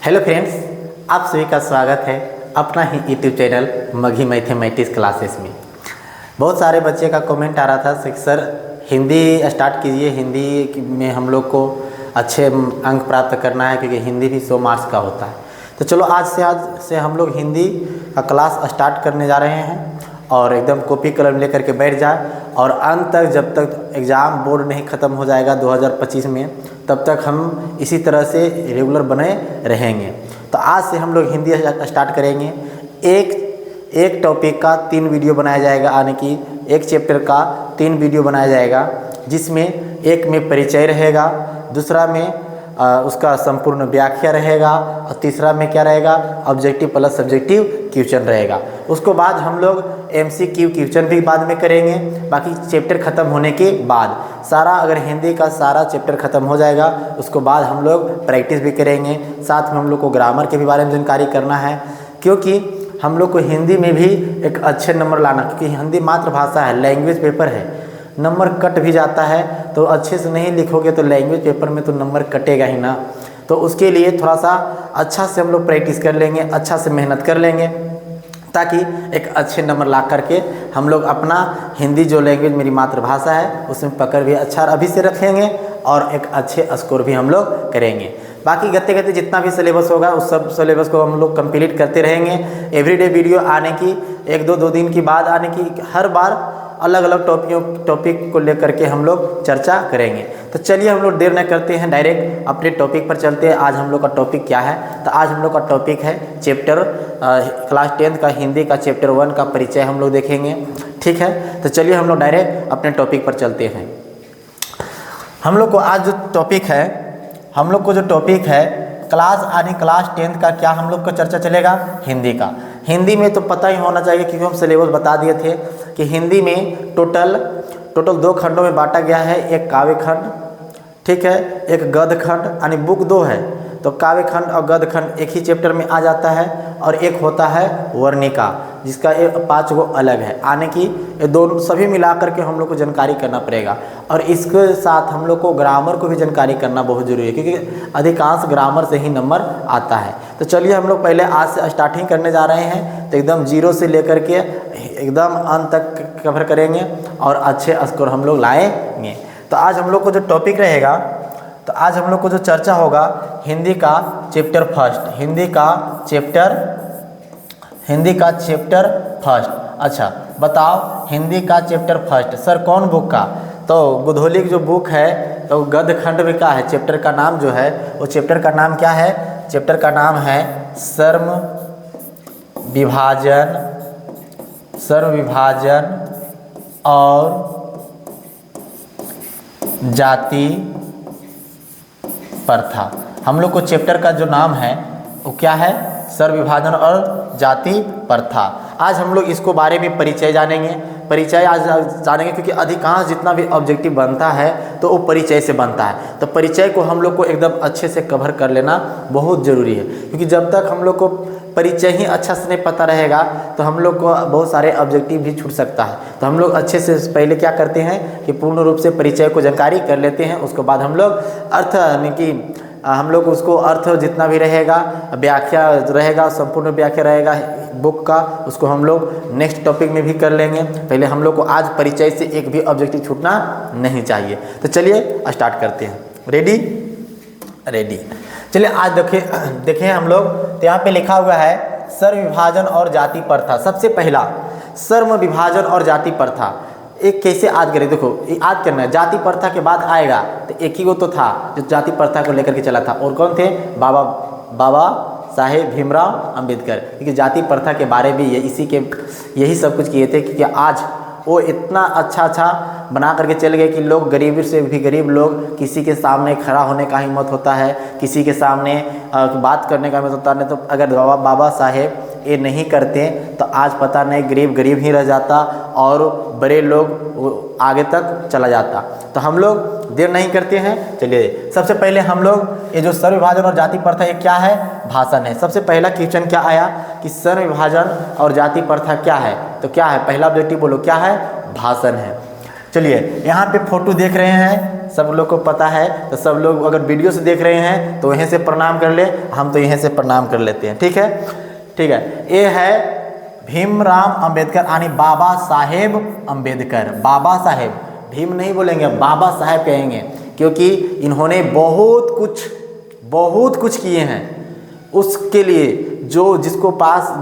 Hello friends, आप सभी का स्वागत है अपना ही यूट्यूब चैनल मघी मैथमेटिक्स क्लासेस में। बहुत सारे बच्चे का कमेंट आ रहा था कि सर हिंदी स्टार्ट कीजिए, हिंदी में हम लोग को अच्छे अंक प्राप्त करना है क्योंकि हिंदी भी 100 मार्क्स का होता है। तो चलो आज से हम लोग हिंदी का क्लास स्टार्ट करने जा रहे हैं और एकदम कॉपी कलम लेकर के बैठ जाए और अंत तक जब तक एग्ज़ाम बोर्ड नहीं ख़त्म हो जाएगा 2025 में तब तक हम इसी तरह से रेगुलर बने रहेंगे। तो आज से हम लोग हिंदी स्टार्ट करेंगे। एक टॉपिक का 3 वीडियो बनाया जाएगा, यानी कि एक चैप्टर का 3 वीडियो बनाया जाएगा, जिसमें एक में परिचय रहेगा, दूसरा में उसका संपूर्ण व्याख्या रहेगा और तीसरा में क्या रहेगा, ऑब्जेक्टिव प्लस सब्जेक्टिव क्वेश्चन रहेगा। उसको बाद हम लोग MCQ क्वेश्चन भी बाद में करेंगे। बाकी चैप्टर ख़त्म होने के बाद सारा, अगर हिंदी का सारा चैप्टर ख़त्म हो जाएगा उसको बाद हम लोग प्रैक्टिस भी करेंगे। साथ में हम लोग को ग्रामर के भी बारे में जानकारी करना है, क्योंकि हम लोग को हिंदी में भी एक अच्छे नंबर लाना, क्योंकि हिंदी मातृभाषा है, लैंग्वेज पेपर है, नंबर कट भी जाता है। तो अच्छे से नहीं लिखोगे तो लैंग्वेज पेपर में तो नंबर कटेगा ही ना। तो उसके लिए थोड़ा सा अच्छा से हम लोग प्रैक्टिस कर लेंगे, अच्छा से मेहनत कर लेंगे, ताकि एक अच्छे नंबर ला करके हम लोग अपना हिंदी जो लैंग्वेज मेरी मातृभाषा है उसमें पकड़ भी अच्छा अभी से रखेंगे और एक अच्छे स्कोर भी हम लोग करेंगे। बाकी गते गते जितना भी सिलेबस होगा उस सब सिलेबस को हम लोग कंप्लीट करते रहेंगे। एवरीडे वीडियो आने की, 1-2 दिन की बाद आने की, हर बार अलग अलग टॉपिक को लेकर के हम लोग चर्चा करेंगे। तो चलिए हम लोग देर न करते हैं, डायरेक्ट अपने टॉपिक पर चलते हैं। आज हम लोग का टॉपिक क्या है? तो आज हम लोग का टॉपिक है चैप्टर क्लास 10 का हिंदी का चैप्टर 1 का परिचय हम लोग देखेंगे। ठीक है, तो चलिए हम लोग डायरेक्ट अपने टॉपिक पर चलते हैं। हम लोग को आज जो टॉपिक है क्लास 10 का क्या हम लोग का चर्चा चलेगा? हिंदी का। हिंदी में तो पता ही होना चाहिए क्योंकि हम सिलेबस बता दिए थे कि हिंदी में टोटल 2 खंडों में बांटा गया है। एक काव्य खंड, ठीक है, एक गद्य खंड, यानी बुक 2 है तो काव्य खंड और गद्य खंड एक ही चैप्टर में आ जाता है, और एक होता है वर्णिका जिसका 5 गो अलग है, यानी कि ये दोनों सभी मिला करके हम लोग को जानकारी करना पड़ेगा। और इसके साथ हम लोग को ग्रामर को भी जानकारी करना बहुत ज़रूरी है, क्योंकि अधिकांश ग्रामर से ही नंबर आता है। तो चलिए हम लोग पहले आज से स्टार्टिंग करने जा रहे हैं, तो एकदम 0 से लेकर के एकदम अंत तक कवर करेंगे और अच्छे स्कोर हम लोग लाएंगे। तो आज हम लोग को जो टॉपिक रहेगा, तो आज हम लोग को जो चर्चा होगा हिंदी का चैप्टर फर्स्ट। अच्छा बताओ, हिंदी का चैप्टर फर्स्ट सर कौन बुक का? तो गुधोलिक जो बुक है, तो गद्य खंड में का है चैप्टर का नाम जो है, वो चैप्टर का नाम क्या है? चैप्टर का नाम है सर्व विभाजन और जाति प्रथा। हम लोग को चैप्टर का जो नाम है वो क्या है? सर्व विभाजन और जाति प्रथा। आज हम लोग इसको बारे में परिचय जानेंगे, क्योंकि अधिकांश जितना भी ऑब्जेक्टिव बनता है तो वो परिचय से बनता है। तो परिचय को हम लोग को एकदम अच्छे से कवर कर लेना बहुत ज़रूरी है, क्योंकि जब तक हम लोग को परिचय ही अच्छा से नहीं पता रहेगा तो हम लोग को बहुत सारे ऑब्जेक्टिव भी छूट सकता है। तो हम लोग अच्छे से पहले क्या करते हैं कि पूर्ण रूप से परिचय को जानकारी कर लेते हैं। उसके बाद हम लोग अर्थ, यानी कि हम लोग उसको अर्थ जितना भी रहेगा, व्याख्या रहेगा, संपूर्ण व्याख्या रहेगा बुक का, उसको हम लोग नेक्स्ट टॉपिक में भी कर लेंगे। पहले हम लोग को आज परिचय से एक भी ऑब्जेक्टिव छूटना नहीं चाहिए। तो चलिए स्टार्ट करते हैं। रेडी। चलिए आज देखें हम लोग, तो यहाँ पे लिखा हुआ है सर्व विभाजन और जाति प्रथा। सबसे पहला सर्व विभाजन और जाति प्रथा एक कैसे आज करें? देखो आज करना है, जाति प्रथा के बाद आएगा तो एक ही वो तो था जो जाति प्रथा को लेकर के चला था, और कौन थे? बाबा साहेब भीमराव अंबेडकर, क्योंकि जाति प्रथा के बारे में यही सब कुछ किए थे। क्योंकि आज वो इतना अच्छा बना करके चल गए कि लोग गरीब से भी गरीब लोग, किसी के सामने खड़ा होने का हिम्मत होता है, किसी के सामने बात करने का हिम्मत होता है। तो अगर बाबा साहेब ये नहीं करते तो आज पता नहीं गरीब ही रह जाता और बड़े लोग आगे तक चला जाता। तो हम लोग देर नहीं करते हैं, चलिए सबसे पहले हम लोग ये जो सर्व विभाजन और जाति प्रथा ये क्या है? भाषण है। सबसे पहला क्वेश्चन क्या आया कि सर्व विभाजन और जाति प्रथा क्या है? तो क्या है? पहला ऑब्जेक्टिव बोलो क्या है? भाषण है। चलिए यहाँ पे फोटो देख रहे हैं, सब लोग को पता है, तो सब लोग अगर वीडियो से देख रहे हैं तो यहीं से प्रणाम कर ले, हम तो यहीं से प्रणाम कर लेते हैं। ठीक है, ठीक है। ये है भीमराव अंबेडकर यानी बाबा साहेब अंबेडकर। बाबा साहेब, भीम नहीं बोलेंगे, बाबा साहेब कहेंगे, क्योंकि इन्होंने बहुत कुछ किए हैं उसके लिए जो जिसको पास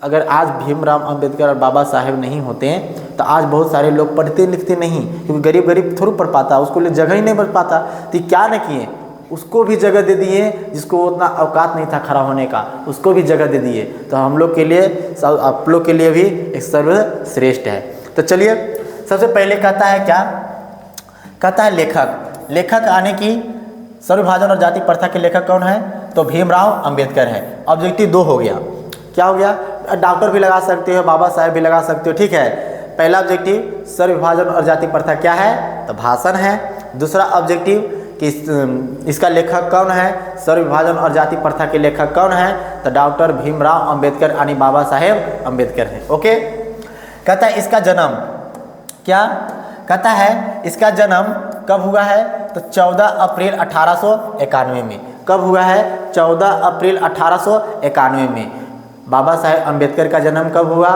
अगर आज भीमराव अंबेडकर और बाबा साहेब नहीं होते हैं तो आज बहुत सारे लोग पढ़ते लिखते नहीं, क्योंकि गरीब थोड़ा पढ़ पाता, उसको लिए जगह ही नहीं बच पाता। तो क्या न किए, उसको भी जगह दे दिए, जिसको उतना औकात नहीं था खड़ा होने का, उसको भी जगह दे दिए। तो हम लोग के लिए, आप लोग के लिए भी एक सर्वश्रेष्ठ है। तो चलिए सबसे पहले कहता है क्या, कहता है लेखक। लेखक आने की सर्वविभाजन और जाति प्रथा के लेखक कौन है, तो भीमराव अंबेडकर है। ऑब्जेक्टिव 2 हो गया। क्या हो गया, डॉक्टर भी लगा सकते हो, बाबा साहेब भी लगा सकते हो। ठीक है, पहला ऑब्जेक्टिव सर्वविभाजन और जाति प्रथा क्या है, तो भाषण है। दूसरा ऑब्जेक्टिव कि इसका लेखक कौन है, सर्वविभाजन और जाति प्रथा के लेखक कौन है, तो डॉक्टर भीमराव अंबेडकर यानी बाबा साहेब अंबेडकर है। ओके। कहता है इसका जन्म, क्या कहता है इसका जन्म कब हुआ है, तो 14 अप्रैल 1891 में। कब हुआ है, 14 अप्रैल 1891 में। बाबा साहेब अंबेडकर का जन्म कब हुआ,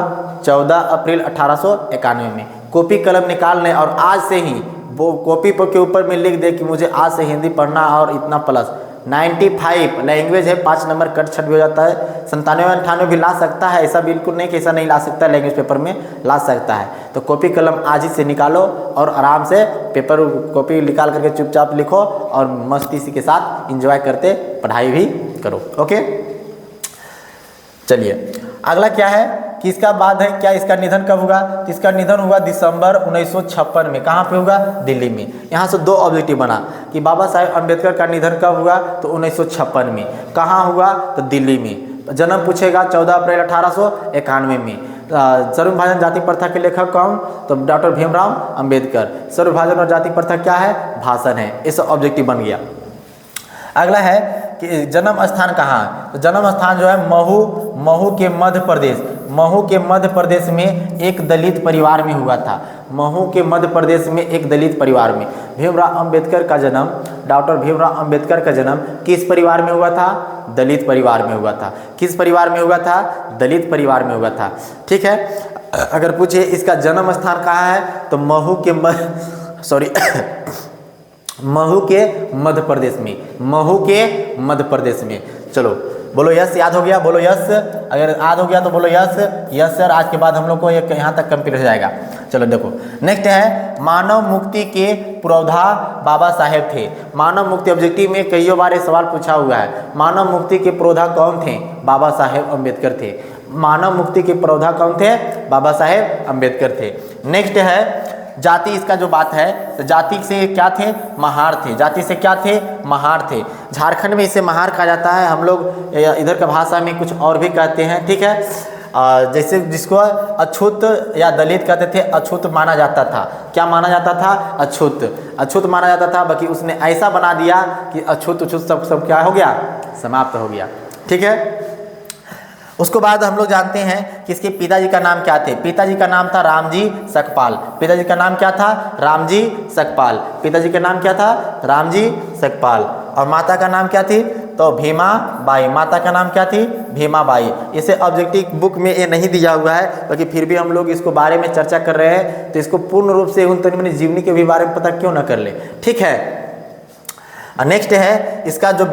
14 अप्रैल 1891 में। कॉपी कलम निकाल लें और आज से ही वो कॉपी पर के ऊपर में लिख दे कि मुझे आज से हिंदी पढ़ना और इतना प्लस 95 लैंग्वेज है, 5 नंबर कट छट भी हो जाता है। 97 98 भी ला सकता है, ऐसा बिल्कुल नहीं कि ऐसा नहीं ला सकता, लैंग्वेज पेपर में ला सकता है। तो कॉपी कलम आज ही से निकालो और आराम से पेपर कॉपी निकाल करके चुपचाप लिखो और मस्ती के साथ एंजॉय करते पढ़ाई भी करो। ओके। चलिए अगला क्या है कि इसका बाद है क्या, इसका निधन कब हुआ, तो इसका निधन हुआ दिसंबर 1956 में। कहाँ पे हुआ, दिल्ली में। यहाँ से 2 ऑब्जेक्टिव बना कि बाबा साहेब अंबेडकर का निधन कब हुआ, तो 1956 में। कहाँ हुआ, तो दिल्ली में। जन्म पूछेगा 14 अप्रैल 1891 में। सर्वविभाजन जाति प्रथा के लेखक कौन, तो डॉक्टर भीमराव अंबेडकर। सर्वविभाजन और जाति प्रथा क्या है, भाषण है। इस ऑब्जेक्टिव बन गया। अगला है कि जन्म स्थान कहाँ है, तो जन्म स्थान जो है महू के मध्य प्रदेश। महू के मध्य प्रदेश में एक दलित परिवार में हुआ था। महू के मध्य प्रदेश में एक दलित परिवार में भीमराव अंबेडकर का जन्म, डॉक्टर भीमराव अंबेडकर का जन्म किस परिवार में हुआ था, दलित परिवार में हुआ था। किस परिवार में हुआ था, दलित परिवार में हुआ था। ठीक है। अगर पूछे इसका जन्म स्थान कहाँ है, तो महू के मध्य प्रदेश में। महू के मध्य प्रदेश में। चलो बोलो यस, याद हो गया, बोलो यस। अगर याद हो गया तो बोलो यस। यस सर, आज के बाद हम लोग को एक यहाँ तक कंप्लीट हो जाएगा। चलो देखो नेक्स्ट है मानव मुक्ति के पुरोधा बाबा साहेब थे। मानव मुक्ति ऑब्जेक्टिव में कई बार ये सवाल पूछा हुआ है। मानव मुक्ति के पुरोधा कौन थे, बाबा साहेब अंबेडकर थे। मानव मुक्ति के पुरोधा कौन थे, बाबा साहेब अंबेडकर थे। नेक्स्ट है जाति, इसका जो बात है तो जाति से क्या थे, महार थे। जाति से क्या थे, महार थे। झारखंड में इसे महार कहा जाता है, हम लोग इधर का भाषा में कुछ और भी कहते हैं। ठीक है, जैसे जिसको अछूत या दलित कहते थे, अछूत माना जाता था। क्या माना जाता था, अछूत माना जाता था। बाकी उसने ऐसा बना दिया कि अछूत सब क्या हो गया, समाप्त हो गया। ठीक है। उसके बाद हम लोग जानते हैं कि इसके पिताजी का नाम क्या थे। पिताजी का नाम था रामजी सकपाल। पिताजी का नाम क्या था, रामजी सकपाल। पिताजी का नाम क्या था, रामजी सकपाल। और माता का नाम क्या थी, तो भीमा बाई। माता का नाम क्या थी, भीमा बाई। इसे ऑब्जेक्टिव बुक में ये नहीं दिया हुआ है, बाकी फिर भी हम लोग इसको बारे में चर्चा कर रहे हैं, तो इसको पूर्ण रूप से उन तनि जीवनी के भी बारे में पता क्यों ना कर ले। ठीक है। नेक्स्ट है इसका जो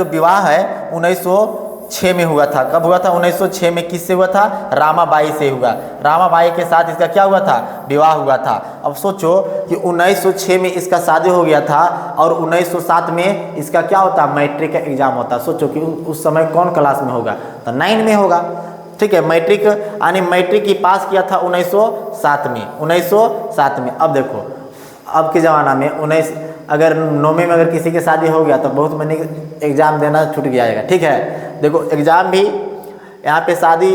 विवाह है 1906 में हुआ था। कब हुआ था, 1906 में। किससे हुआ था, रामाबाई से हुआ। रामाबाई के साथ इसका क्या हुआ था, विवाह हुआ था। अब सोचो कि 1906 में इसका शादी हो गया था और 1907 में इसका क्या होता, मैट्रिक का एग्जाम होता। सोचो कि उस समय कौन क्लास में होगा, तो 9 में होगा। ठीक है, मैट्रिक यानी मैट्रिक की पास किया था 1907 में। 1907 में। अब देखो अब के ज़माना में अगर 9वीं में अगर किसी की शादी हो गया तो बहुत महीने एग्ज़ाम देना छूट गया। ठीक है, देखो एग्ज़ाम भी यहाँ पे शादी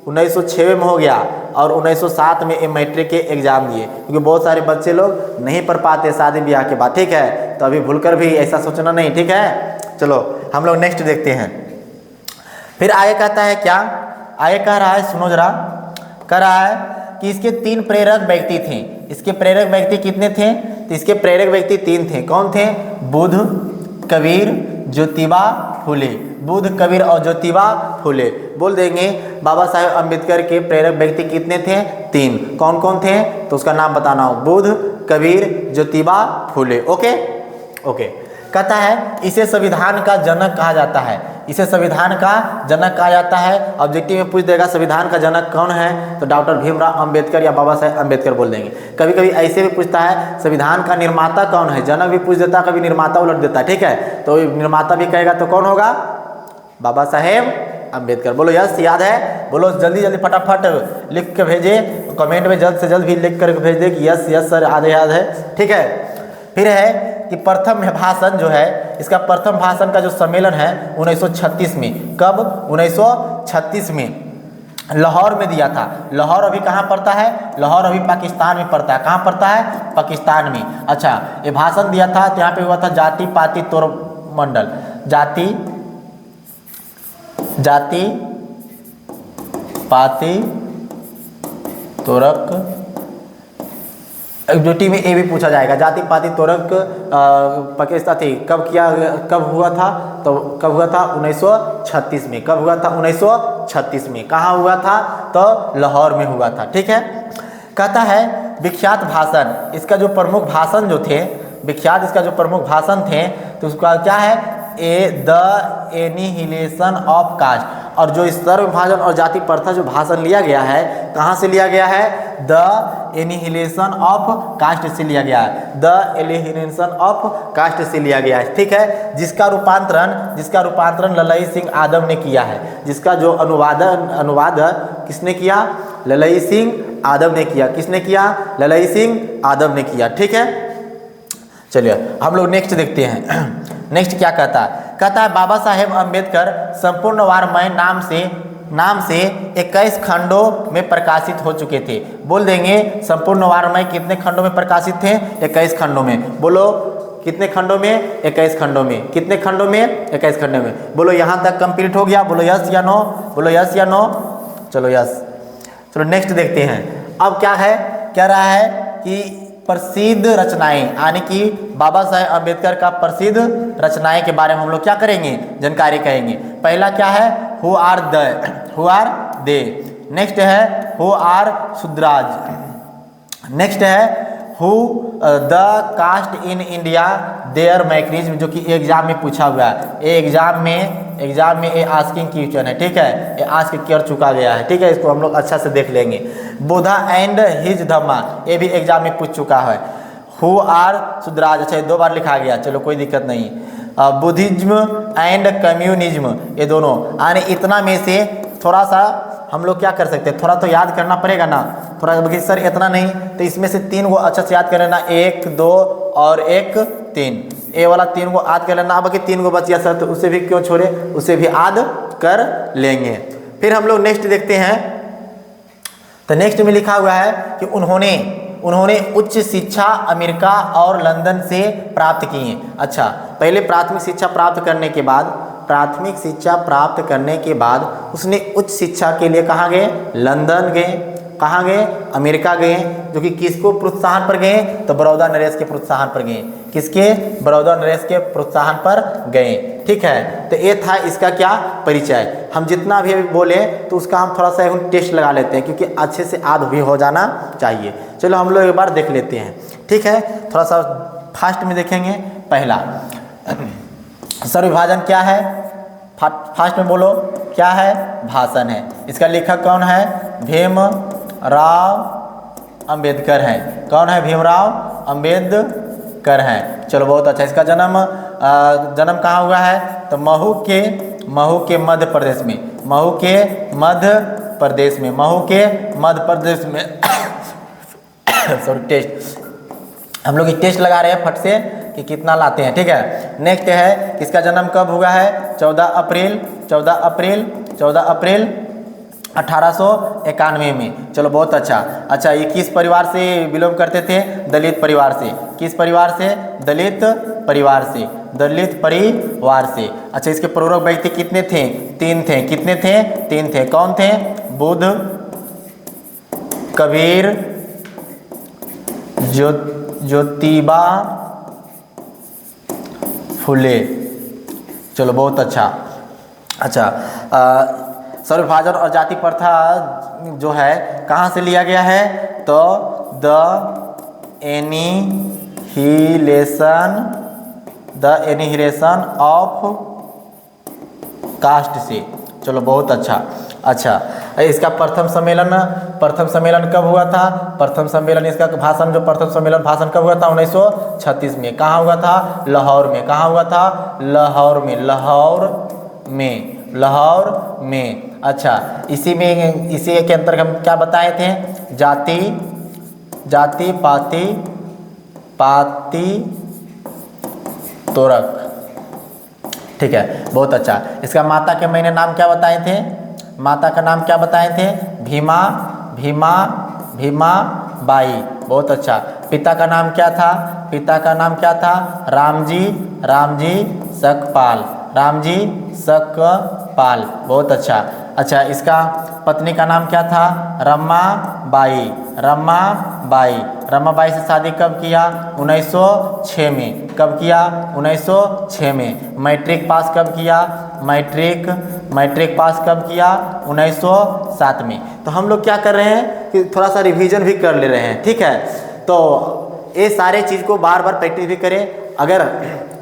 1906 में हो गया और 1907 में मैट्रिक के एग्ज़ाम दिए, क्योंकि बहुत सारे बच्चे लोग नहीं पढ़ पाते शादी ब्याह के बाद। ठीक है, तो अभी भूलकर भी ऐसा सोचना नहीं। ठीक है, चलो हम लोग नेक्स्ट देखते हैं। फिर आगे कहता है क्या, आगे कह रहा है, सुनो जरा, कह रहा है कि इसके 3 प्रेरक व्यक्ति थे। इसके प्रेरक व्यक्ति कितने थे? तो इसके प्रेरक व्यक्ति 3 थे। कौन थे? बुद्ध, कबीर, ज्योतिबा फुले। बुद्ध, कबीर और ज्योतिबा फुले। बोल देंगे बाबा साहेब अम्बेडकर के प्रेरक व्यक्ति कितने थे? 3। कौन कौन थे? तो उसका नाम बताना हो, बुद्ध, कबीर, ज्योतिबा फुले। Okay okay. कहता है इसे संविधान का जनक कहा जाता है। इसे संविधान का जनक कहा जाता है। ऑब्जेक्टिव में पूछ देगा संविधान का जनक कौन है, तो डॉक्टर भीमराव अंबेडकर या बाबा साहेब अम्बेडकर बोल देंगे। कभी कभी ऐसे भी पूछता है संविधान का निर्माता कौन है, जनक भी पूछ देता है, कभी निर्माता उलट देता है। ठीक है, तो निर्माता भी कहेगा तो कौन होगा? बाबा साहेब अम्बेडकर। बोलो यस, याद है? बोलो जल्दी जल्दी फटाफट लिख के भेजे, कमेंट में जल्द से जल्द भी लिख कर भेज दे कि यस यस सर आधे याद है। ठीक है, फिर है कि प्रथम भाषण जो है, इसका प्रथम भाषण का जो सम्मेलन है 1936 में। कब? 1936 में लाहौर में दिया था। लाहौर अभी कहाँ पड़ता है? लाहौर अभी पाकिस्तान में पड़ता है। कहाँ पड़ता है? पाकिस्तान में। अच्छा, ये भाषण दिया था तो यहाँ पे हुआ था जाति पाति तोड़ मंडल। जाति पाति तोरक ड्यूटी में ये भी पूछा जाएगा। जाति पाति तोरक पाकिस्तान थी कब हुआ था? तो कब हुआ था? 1936 में। कब हुआ था? 1936 में। कहाँ हुआ था? तो लाहौर में हुआ था। ठीक है, कहता है विख्यात भाषण, इसका जो प्रमुख भाषण जो थे, विख्यात इसका जो प्रमुख भाषण थे, तो उसका क्या है? The annihilation of caste. और जो इस सर्वविभाजन और जाति प्रथा जो भाषण लिया गया है, कहाँ से लिया गया है? द एनिहिलेशन ऑफ कास्ट से लिया गया है। द एलिमिनेशन ऑफ कास्ट से लिया गया है। ठीक है, जिसका रूपांतरण ललई सिंह आदम ने किया है। जिसका जो अनुवाद किसने किया? ललई सिंह आदम ने किया। किसने किया? ललई सिंह आदम ने किया। ठीक है, चलिए हम लोग नेक्स्ट देखते हैं। नेक्स्ट क्या कहता है? कहता है बाबा साहेब अम्बेडकर संपूर्ण वारमय नाम से 21 खंडों में प्रकाशित हो चुके थे। बोल देंगे संपूर्ण वारमय कितने खंडों में प्रकाशित थे? 21 खंडों में। बोलो कितने खंडों में? 21 खंडों में। कितने खंडों में? 21 खंडों में। बोलो यहाँ तक कंप्लीट हो गया? बोलो यस या नो? बोलो यस या नो? चलो यस। चलो नेक्स्ट देखते हैं। अब क्या है? कह रहा है कि प्रसिद्ध रचनाएं, यानी कि बाबा साहेब अम्बेडकर का प्रसिद्ध रचनाएं के बारे में हम लोग क्या करेंगे? जानकारी कहेंगे। पहला क्या है? Who are they. नेक्स्ट है हु आर शुद्राज। नेक्स्ट है who the caste in India their mechanism, जो कि एग्जाम में पूछा हुआ है। ये एग्जाम में ये आस्किंग क्वेश्चन है। ठीक है, ये आस्क कर चुका गया है। ठीक है, इसको हम लोग अच्छा से देख लेंगे। बुद्धा एंड हिज धम्मा, ये भी एग्जाम में पूछ चुका है। हु आर शुद्राज, अच्छा 2 बार लिखा गया, चलो कोई दिक्कत नहीं। बुद्धिज्म एंड कम्युनिज्म, ये दोनों, यानी इतना में से थोड़ा सा हम लोग क्या कर सकते हैं? थोड़ा तो याद करना पड़ेगा ना। थोड़ा सर इतना नहीं, तो इसमें से 3 को अच्छा से याद कर लेना। 1 2 और 1 3, ये वाला 3 को याद कर लेना। अब बाकी 3 को बच गया सर, तो उसे भी क्यों छोड़े, उसे भी याद कर लेंगे। फिर हम लोग नेक्स्ट देखते हैं। तो नेक्स्ट में लिखा हुआ है कि उन्होंने उच्च शिक्षा अमेरिका और लंदन से प्राप्त की है। अच्छा, पहले प्राथमिक शिक्षा प्राप्त करने के बाद उसने उच्च शिक्षा के लिए कहाँ गए? लंदन गए। कहाँ गए? अमेरिका गए। जो कि किसको प्रोत्साहन पर गए? तो बड़ौदा नरेश के प्रोत्साहन पर गए। किसके? बड़ौदा नरेश के प्रोत्साहन पर गए। ठीक है, तो ये था इसका क्या? परिचय। हम जितना भी बोले तो उसका हम थोड़ा सा टेस्ट लगा लेते हैं, क्योंकि अच्छे से याद भी हो जाना चाहिए। चलो हम लोग एक बार देख लेते हैं। ठीक है, थोड़ा सा फास्ट में देखेंगे। पहला सर्वविभाजन क्या है? फास्ट में बोलो क्या है? भाषण है। इसका लेखक कौन है? भीमराव अंबेडकर हैं। कौन है? भीमराव अंबेडकर हैं। चलो बहुत अच्छा। इसका जन्म कहाँ हुआ है? तो महू के मध्य प्रदेश में। महू के मध्य प्रदेश में सॉरी, टेस्ट हम लोग टेस्ट लगा रहे हैं फट से कि कितना लाते हैं। ठीक है, नेक्स्ट है किसका जन्म कब हुआ है? 14 अप्रैल 1891 में। चलो बहुत अच्छा। अच्छा, ये किस परिवार से बिलोंग करते थे? दलित परिवार से। किस परिवार से? दलित परिवार से। अच्छा, इसके प्रेरक व्यक्ति कितने थे? 3 थे। कितने थे? 3 थे। कौन थे? बुद्ध, कबीर ज्योतिबा फुले। चलो बहुत अच्छा। अच्छा, सर्वविभाजन और जाति प्रथा जो है कहाँ से लिया गया है? तो द एनिहिलेशन ऑफ कास्ट से। चलो बहुत अच्छा। अच्छा, इसका प्रथम सम्मेलन कब हुआ था? प्रथम सम्मेलन, इसका भाषण जो प्रथम सम्मेलन भाषण कब हुआ था? 1936 में। कहाँ हुआ था? लाहौर में। कहाँ हुआ था? लाहौर में। अच्छा, इसी के अंतर्गत हम क्या बताए थे? जाति पाति तोरक। ठीक है, बहुत अच्छा। इसका माता के मैंने नाम क्या बताए थे? माता का नाम क्या बताए थे? भीमा बाई। बहुत अच्छा। पिता का नाम क्या था? पिता का नाम क्या था? रामजी सकपाल। बहुत अच्छा। अच्छा, इसका पत्नी का नाम क्या था? रमाबाई। रमाबाई से शादी कब किया? 1906 में। कब किया? 1906 में। मैट्रिक पास कब किया? मैट्रिक पास कब किया? 1907 में। तो हम लोग क्या कर रहे हैं कि थोड़ा सा रिवीजन भी कर ले रहे हैं। ठीक है, तो ये सारे चीज़ को बार बार प्रैक्टिस भी करें। अगर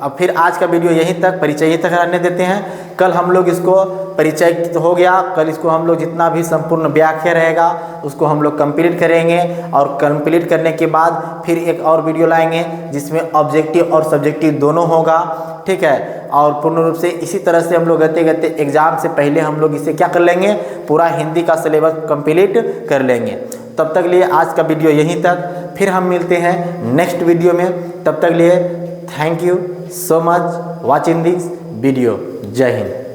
अब फिर आज का वीडियो यहीं तक, परिचय यहीं तक रहने देते हैं। कल हम लोग इसको परिचय हो गया, कल इसको हम लोग जितना भी संपूर्ण व्याख्या रहेगा उसको हम लोग कंप्लीट करेंगे, और कंप्लीट करने के बाद फिर एक और वीडियो लाएंगे जिसमें ऑब्जेक्टिव और सब्जेक्टिव दोनों होगा। ठीक है, और पूर्ण रूप से इसी तरह से हम लोग गते एग्जाम से पहले हम लोग इसे क्या कर लेंगे? पूरा हिंदी का सिलेबस कंप्लीट कर लेंगे। तब तक लिए आज का वीडियो यहीं तक, फिर हम मिलते हैं नेक्स्ट वीडियो में। तब तक लिए thank you so much watching this video. जय हिंद।